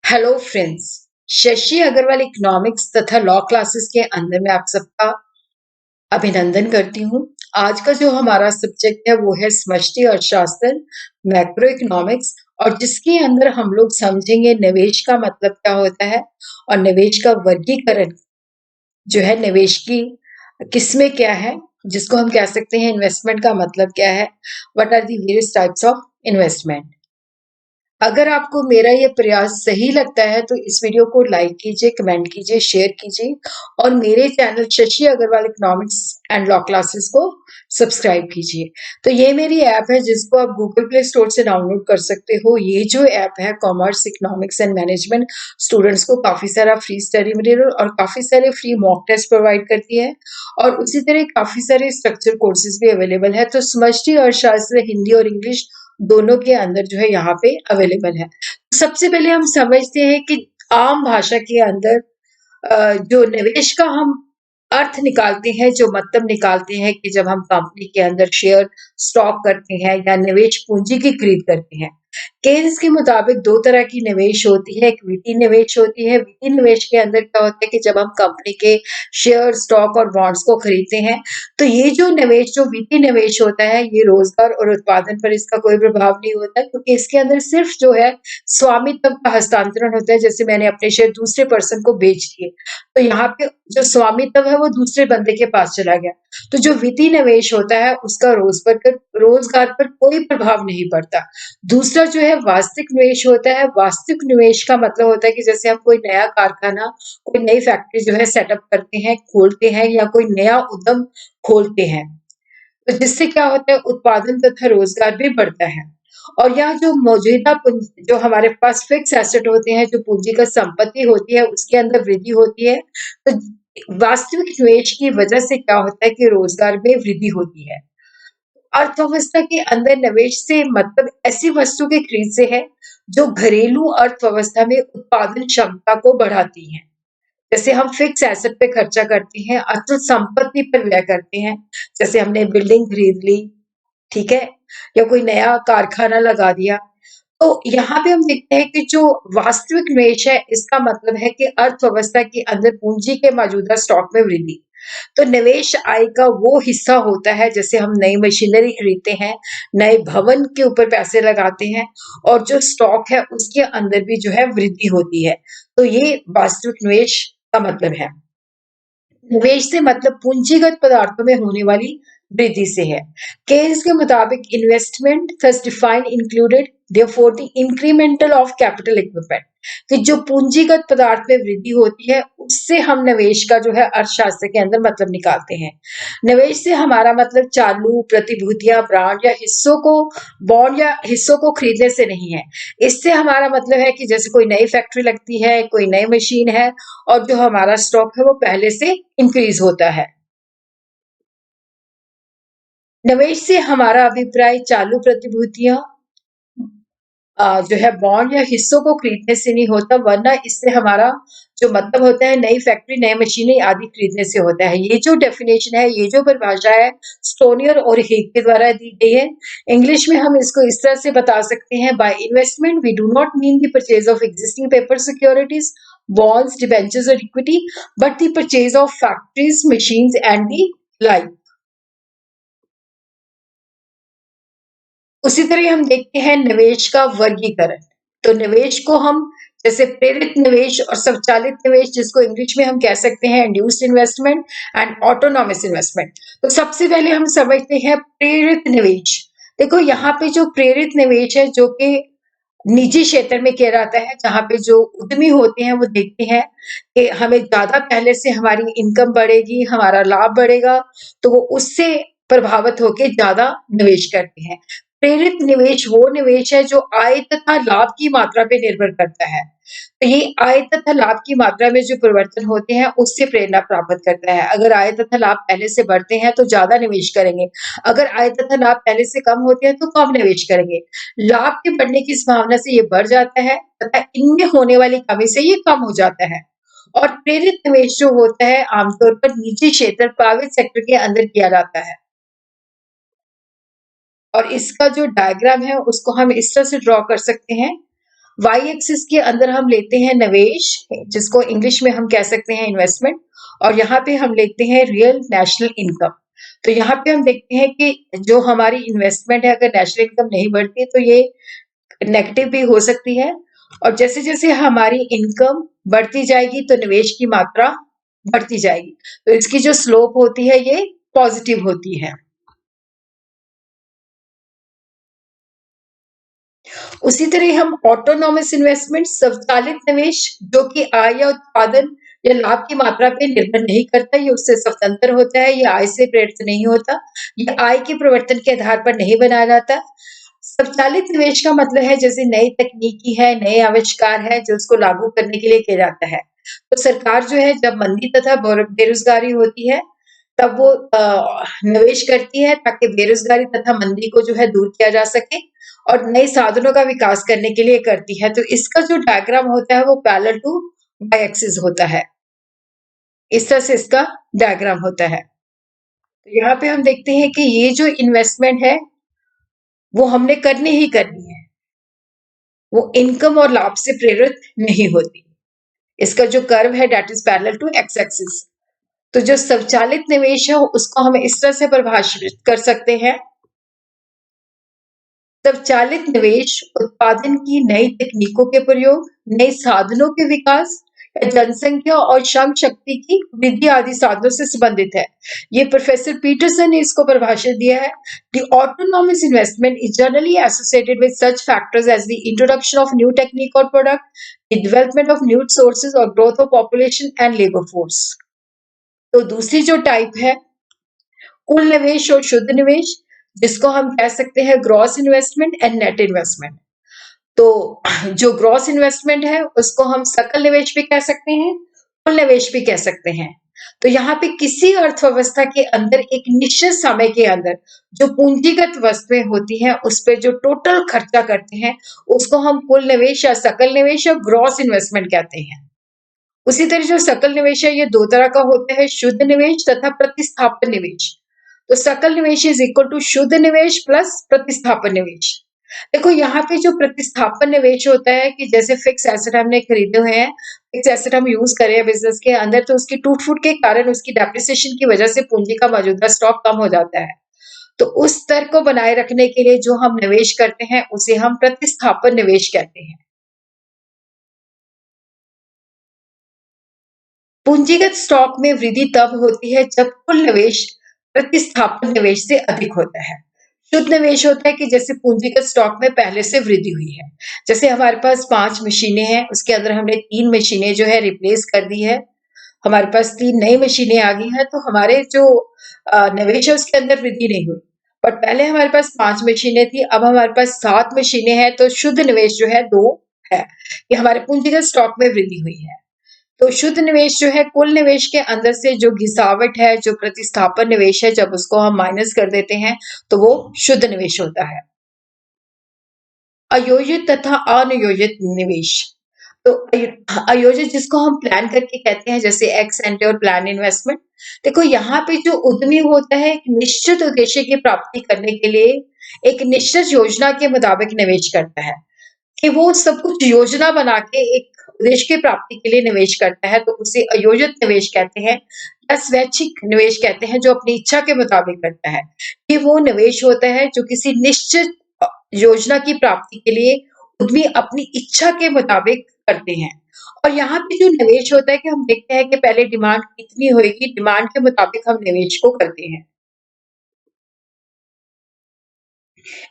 Hello friends. Shashi Agrawal economics तथा law classes के अंदर मैं आप सबका अभिनंदन करती हूँ। आज का जो हमारा सब्जेक्ट है वो है समष्टि अर्थशास्त्र, मैक्रो इकोनॉमिक्स, और जिसके अंदर हम लोग समझेंगे निवेश का मतलब क्या होता है और निवेश का वर्गीकरण जो है, निवेश की किस्में क्या है, जिसको हम कह सकते हैं इन्वेस्टमेंट का मतलब क्या है, what are the various types of investment. अगर आपको मेरा ये प्रयास सही लगता है तो इस वीडियो को लाइक कीजिए, कमेंट कीजिए, शेयर कीजिए और मेरे channel Shashi Agrawal economics and law classes को सब्सक्राइब कीजिए। तो ये मेरी ऐप है जिसको आप गूगल प्ले स्टोर से डाउनलोड कर सकते हो। ये जो ऐप है commerce, economics and management students को काफी सारा फ्री स्टडी मटेरियल और काफी सारे फ्री मॉक टेस्ट प्रोवाइड करती है और उसी तरह काफी सारे स्ट्रक्चर कोर्सेज भी अवेलेबल है। तो समष्टि अर्थशास्त्र हिंदी और इंग्लिश दोनों के अंदर जो है यहाँ पे अवेलेबल है। सबसे पहले हम समझते हैं कि आम भाषा के अंदर जो निवेश का हम अर्थ निकालते हैं, जो मतलब निकालते हैं कि जब हम कंपनी के अंदर शेयर स्टॉक करते हैं या निवेश पूंजी की खरीद करते हैं। केन्स के मुताबिक दो तरह की निवेश होती है, एक वित्तीय निवेश होती है। वित्तीय निवेश के अंदर क्या होता है कि जब हम कंपनी के शेयर, स्टॉक और बॉन्ड्स को खरीदते हैं, तो ये जो निवेश, जो वित्तीय निवेश होता है, ये रोजगार और उत्पादन पर इसका कोई प्रभाव नहीं होता, क्योंकि इसके अंदर सिर्फ जो है स्वामित्व का हस्तांतरण होता है। जैसे मैंने अपने शेयर दूसरे पर्सन को बेच दिए, तो यहाँ पे जो स्वामित्व है वो दूसरे बंदे के पास चला गया। तो जो वित्तीय निवेश होता है उसका रोजगार पर कोई प्रभाव नहीं पड़ता। दूसरा जो है वास्तविक निवेश होता है। वास्तविक निवेश का मतलब होता है कि जैसे हम कोई नया कारखाना, कोई नई फैक्ट्री जो है सेटअप करते हैं, खोलते हैं, या कोई नया उद्यम खोलते हैं, तो जिससे क्या होता है उत्पादन तथा रोजगार भी बढ़ता है। और यह जो मौजूदा जो हमारे पास फिक्स एसेट होते हैं, जो पूंजीगत संपत्ति होती है, उसके अंदर वृद्धि होती है। तो वास्तविक निवेश की वजह से क्या होता है कि रोजगार में वृद्धि होती है। अर्थव्यवस्था के अंदर निवेश से मतलब ऐसी वस्तु की खरीद से है जो घरेलू अर्थव्यवस्था में उत्पादन क्षमता को बढ़ाती है। जैसे हम फिक्स एसेट पे खर्चा करते हैं, अचल संपत्ति पर व्यय करते हैं, जैसे हमने बिल्डिंग खरीद ली, ठीक है, या कोई नया कारखाना लगा दिया। तो यहाँ पे हम देखते हैं कि जो वास्तविक निवेश है, इसका मतलब है कि अर्थव्यवस्था के अंदर पूंजी के मौजूदा स्टॉक में वृद्धि। तो निवेश आय का वो हिस्सा होता है, जैसे हम नई मशीनरी खरीदते हैं, नए भवन के ऊपर पैसे लगाते हैं, और जो स्टॉक है उसके अंदर भी जो है वृद्धि होती है। तो ये वास्तविक निवेश का मतलब है। निवेश से मतलब पूंजीगत पदार्थों में होने वाली वृद्धि से है। केन्स के मुताबिक investment thus defined included therefore the incremental of capital equipment, कि जो पूंजीगत पदार्थ में वृद्धि होती है उससे हम निवेश का जो है अर्थशास्त्र के अंदर मतलब निकालते हैं। निवेश से हमारा मतलब चालू प्रतिभूतियां, ब्रांड या हिस्सों को, बॉन्ड या हिस्सों को खरीदने से नहीं है। इससे हमारा मतलब है कि जैसे कोई नई फैक्ट्री लगती है, कोई नई मशीन है, और जो हमारा स्टॉक है वो पहले से इंक्रीज होता है। निवेश से हमारा अभिप्राय चालू प्रतिभूतियां, जो है बॉन्ड या हिस्सों को खरीदने से नहीं होता, वरना इससे हमारा जो मतलब होता है नई फैक्ट्री, नई मशीनें आदि खरीदने से होता है। ये जो डेफिनेशन है, ये जो परिभाषा है, स्टोनियर और हेग के द्वारा दी गई है। इंग्लिश में हम इसको इस तरह से बता सकते हैं, by investment we do not mean the purchase of existing paper securities, bonds, debentures और equity, but the purchase of factories, machines and the like. उसी तरह हम देखते हैं निवेश का वर्गीकरण। तो निवेश को हम जैसे प्रेरित निवेश और स्वचालित निवेश, जिसको इंग्लिश में हम कह सकते हैं induced investment and autonomous investment. तो सबसे पहले हम समझते हैं प्रेरित निवेश। देखो यहाँ पे जो प्रेरित निवेश है, जो कि निजी क्षेत्र में किया जाता है, जहाँ पे जो उद्यमी होते हैं वो देखते हैं कि हमें ज्यादा पहले से हमारी इनकम बढ़ेगी, हमारा लाभ बढ़ेगा, तो वो उससे प्रभावित होकर ज्यादा निवेश करते हैं। प्रेरित निवेश वो निवेश है जो आय तथा लाभ की मात्रा पे निर्भर करता है। तो ये आय तथा लाभ की मात्रा में जो परिवर्तन होते हैं उससे प्रेरणा प्राप्त करता है। अगर आय तथा लाभ पहले से बढ़ते हैं तो ज्यादा निवेश करेंगे, अगर आय तथा लाभ पहले से कम होते हैं तो कम निवेश करेंगे। लाभ के बढ़ने की संभावना से ये बढ़ जाता है तथा इनमें होने वाली कमी से ये कम हो जाता है। और प्रेरित निवेश जो होता है आमतौर पर निजी क्षेत्र, प्राइवेट सेक्टर के अंदर किया जाता है। और इसका जो डायग्राम है उसको हम इस तरह से ड्रॉ कर सकते हैं। वाई एक्सिस के अंदर हम लेते हैं निवेश, जिसको इंग्लिश में हम कह सकते हैं इन्वेस्टमेंट, और यहाँ पे हम लेते हैं रियल नेशनल इनकम। तो यहाँ पे हम देखते हैं कि जो हमारी इन्वेस्टमेंट है, अगर नेशनल इनकम नहीं बढ़ती तो ये नेगेटिव भी हो सकती है, और जैसे जैसे हमारी इनकम बढ़ती जाएगी तो निवेश की मात्रा बढ़ती जाएगी। तो इसकी जो स्लोप होती है ये पॉजिटिव होती है। उसी तरह हम ऑटोनॉमस इन्वेस्टमेंट, स्वचालित निवेश, जो कि आय या उत्पादन या लाभ की मात्रा पे निर्भर नहीं करता, ये उससे स्वतंत्र होता है, ये आय से प्रेरित नहीं होता, ये आय के प्रवर्तन के आधार पर नहीं बनाया जाता। स्वचालित निवेश का मतलब है जैसे नई तकनीकी है, नए आविष्कार है जो उसको लागू करने के लिए किया जाता है। तो सरकार जो है जब मंदी तथा बेरोजगारी होती है तब वो निवेश करती है ताकि बेरोजगारी तथा मंदी को जो है दूर किया जा सके, और नए साधनों का विकास करने के लिए करती है। तो इसका जो डायग्राम होता है वो पैरेलल टू वाई एक्सिस होता है। इस तरह से इसका डायग्राम होता है। तो यहाँ पे हम देखते हैं कि ये जो इन्वेस्टमेंट है वो हमने करनी ही करनी है, वो इनकम और लाभ से प्रेरित नहीं होती। इसका जो कर्व है that is parallel to X axis. तो जो स्वचालित निवेश है उसको हम इस तरह से परिभाषित कर सकते हैं। स्वचालित निवेश उत्पादन की नई तकनीकों के प्रयोग, नए साधनों के विकास या जनसंख्या और श्रम शक्ति की वृद्धि आदि साधनों से संबंधित है। ये प्रोफेसर पीटरसन ने इसको परिभाषित दिया है। The autonomous investment is generally associated with such factors as the introduction of new technique or product, the development of new sources or growth of population and labor force। तो दूसरी जो type है कुल निवेश और शुद्ध निवेश, जिसको हम कह सकते हैं gross investment and net investment. तो जो ग्रॉस इन्वेस्टमेंट है उसको हम सकल निवेश भी कह सकते हैं, कुल निवेश भी कह सकते हैं। तो यहाँ पे किसी अर्थव्यवस्था के अंदर एक निश्चित समय के अंदर जो पूंजीगत वस्तुएं होती हैं उस पर जो टोटल खर्चा करते हैं उसको हम कुल निवेश या सकल निवेश या ग्रॉस इन्वेस्टमेंट कहते हैं। उसी तरह जो सकल निवेश है ये दो तरह का होता है, शुद्ध निवेश तथा प्रतिस्थापन निवेश। तो सकल निवेश इज इक्वल टू शुद्ध निवेश प्लस प्रतिस्थापन निवेश। देखो यहाँ पे जो प्रतिस्थापन निवेश होता है कि जैसे फिक्स एसेट हमने खरीदे हुए हैं, फिक्स एसेट हम यूज कर रहे हैं बिजनेस के अंदर, तो उसकी टूट फूट के कारण उसकी डेप्रिसिएशन की वजह से पूंजी का मौजूदा स्टॉक कम हो जाता है। तो उस स्तर को बनाए रखने के लिए जो हम निवेश करते हैं उसे हम प्रतिस्थापन निवेश कहते हैं। पूंजीगत स्टॉक में वृद्धि तब होती है जब कुल निवेश प्रतिस्थापन निवेश से अधिक होता है। शुद्ध निवेश होता है कि जैसे पूंजीगत स्टॉक में पहले से वृद्धि हुई है, जैसे हमारे पास 5 मशीनें हैं, उसके अंदर हमने 3 मशीनें जो है रिप्लेस कर दी है, हमारे पास 3 नई मशीनें आ गई हैं, तो हमारे जो निवेश है उसके अंदर वृद्धि नहीं हुई। बट पहले हमारे पास 5 मशीनें थी, अब हमारे पास 7 मशीनें हैं, तो शुद्ध निवेश जो है 2 है, ये हमारे पूंजीगत स्टॉक में वृद्धि हुई है। तो शुद्ध निवेश जो है कुल निवेश के अंदर से जो घिसावट है, जो प्रतिस्थापन निवेश है, जब उसको हम माइनस कर देते हैं तो वो शुद्ध निवेश होता है। अयोजित तथा अनियोजित निवेश। तो अयोजित जिसको हम प्लान करके कहते हैं, जैसे एक्स एंटे और प्लान इन्वेस्टमेंट। देखो यहाँ पे जो उद्यमी होता है एक निश्चित उद्देश्य की प्राप्ति करने के लिए एक निश्चित योजना के मुताबिक निवेश करता है, कि वो सब कुछ योजना बना के एक उद्देश्य की प्राप्ति के लिए निवेश करता है, तो उसे अयोजित निवेश कहते हैं या स्वैच्छिक निवेश कहते हैं, जो अपनी इच्छा के मुताबिक करता है। ये वो निवेश होता है जो किसी निश्चित योजना की प्राप्ति के लिए उद्यमी अपनी इच्छा के मुताबिक करते हैं। और यहाँ पे जो निवेश होता है कि हम देखते हैं कि पहले डिमांड कितनी होगी, डिमांड के मुताबिक हम निवेश को करते हैं।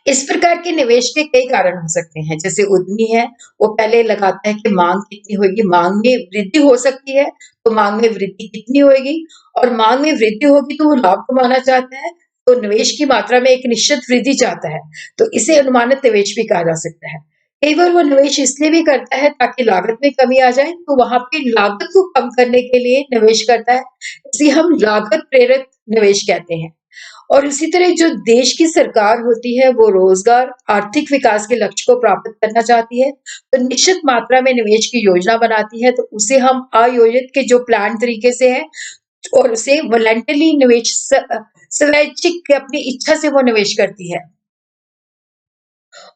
इस प्रकार के निवेश के कई कारण हो सकते हैं, जैसे उद्यमी है वो पहले लगाता है कि मांग कितनी होगी, मांग में वृद्धि हो सकती है, तो मांग में वृद्धि कितनी होगी, और मांग में वृद्धि होगी तो वो लाभ कमाना चाहता है, तो निवेश की मात्रा में एक निश्चित वृद्धि चाहता है, तो इसे अनुमानित निवेश भी कहा जा सकता है। कई बार वो निवेश इसलिए भी करता है ताकि लागत में कमी आ जाए, तो वहां पे लागत को कम करने के लिए निवेश करता है, इसे हम लागत प्रेरित निवेश कहते हैं। और इसी तरह जो देश की सरकार होती है वो रोजगार, आर्थिक विकास के लक्ष्य को प्राप्त करना चाहती है, तो निश्चित मात्रा में निवेश की योजना बनाती है, तो उसे हम आयोजित के जो प्लान तरीके से है, और उसे वॉलंटरली निवेश स्वैच्छिक अपनी इच्छा से वो निवेश करती है।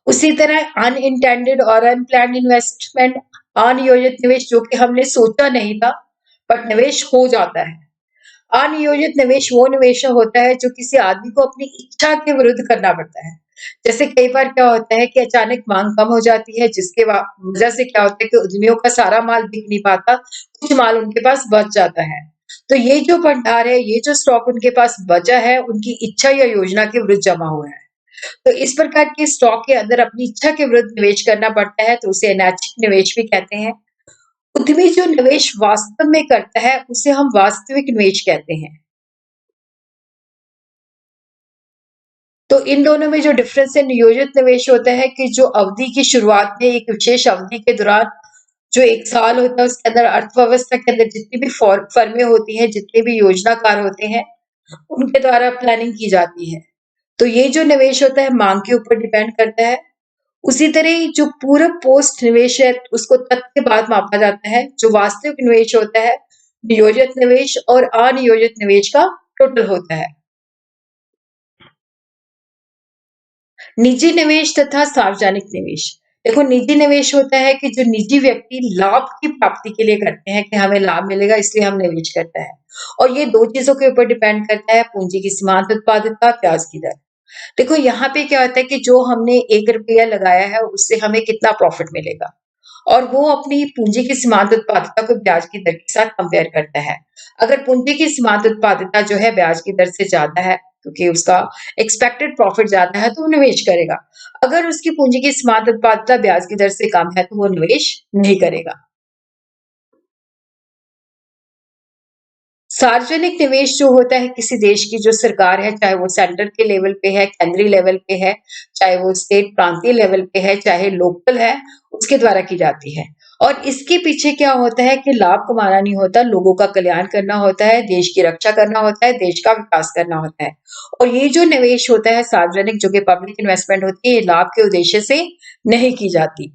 उसी तरह अनइंटेंडेड और अनप्लान्ड इन्वेस्टमेंट, अनियोजित निवेश जो कि हमने सोचा नहीं था बट निवेश हो जाता है। अनियोजित निवेश वो निवेश होता है जो किसी आदमी को अपनी इच्छा के विरुद्ध करना पड़ता है। जैसे कई बार क्या होता है कि अचानक मांग कम हो जाती है जिसके वजह से क्या होता है कि उद्यमियों का सारा माल बिक नहीं पाता, कुछ माल उनके पास बच जाता है। तो ये जो भंडार है, ये जो स्टॉक उनके पास बचा है, उनकी इच्छा या योजना के विरुद्ध जमा हुआ है। तो इस प्रकार के स्टॉक के अंदर अपनी इच्छा के विरुद्ध निवेश करना पड़ता है, तो उसे अनैच्छिक निवेश भी कहते हैं। उद्यमी जो निवेश वास्तव में करता है, उसे हम वास्तविक निवेश कहते हैं। तो इन दोनों में जो डिफरेंस है, नियोजित निवेश होता है कि जो अवधि की शुरुआत में एक विशेष अवधि के दौरान जो 1 साल होता है उसके अंदर अर्थव्यवस्था के अंदर जितनी भी फर्में होती हैं, जितने भी योजनाकार होते हैं, उनके द्वारा प्लानिंग की जाती है। तो ये जो निवेश होता है मांग के ऊपर डिपेंड करता है। उसी तरह ही जो पूरक पोस्ट निवेश है उसको तत् के बाद मापा जाता है। जो वास्तविक निवेश होता है, नियोजित निवेश और अनियोजित निवेश का टोटल होता है। निजी निवेश तथा सार्वजनिक निवेश। देखो निजी निवेश होता है कि जो निजी व्यक्ति लाभ की प्राप्ति के लिए करते हैं कि हमें लाभ मिलेगा इसलिए हम निवेश करते हैं। और ये 2 चीज़ों के ऊपर डिपेंड करता है, पूंजी की सीमांत उत्पादकता, ब्याज की दर। देखो यहाँ पे क्या होता है कि जो हमने 1 रुपया लगाया है उससे हमें कितना प्रॉफिट मिलेगा और वो अपनी पूंजी की सीमांत उत्पादकता को ब्याज की दर के साथ कंपेयर करता है। अगर पूंजी की सीमांत उत्पादकता जो है ब्याज की दर से ज़्यादा है क्योंकि उसका एक्सपेक्टेड प्रॉफिट ज़्यादा है तो वो निवेश करेगा। अगर उसकी पूंजी की सीमांत उत्पादकता ब्याज की दर से कम है तो वो निवेश नहीं करेगा। सार्वजनिक निवेश जो होता है किसी देश की जो सरकार है, चाहे वो सेंटर के लेवल पे है, केंद्रीय लेवल पे है, चाहे वो स्टेट प्रांतीय लेवल पे है, चाहे लोकल है, उसके द्वारा की जाती है। और इसके पीछे क्या होता है कि लाभ कमाना नहीं होता, लोगों का कल्याण करना होता है, देश की रक्षा करना होता है, देश का विकास करना होता है। और ये जो निवेश होता है सार्वजनिक जो कि पब्लिक इन्वेस्टमेंट होती है, ये लाभ के उद्देश्य से नहीं की जाती।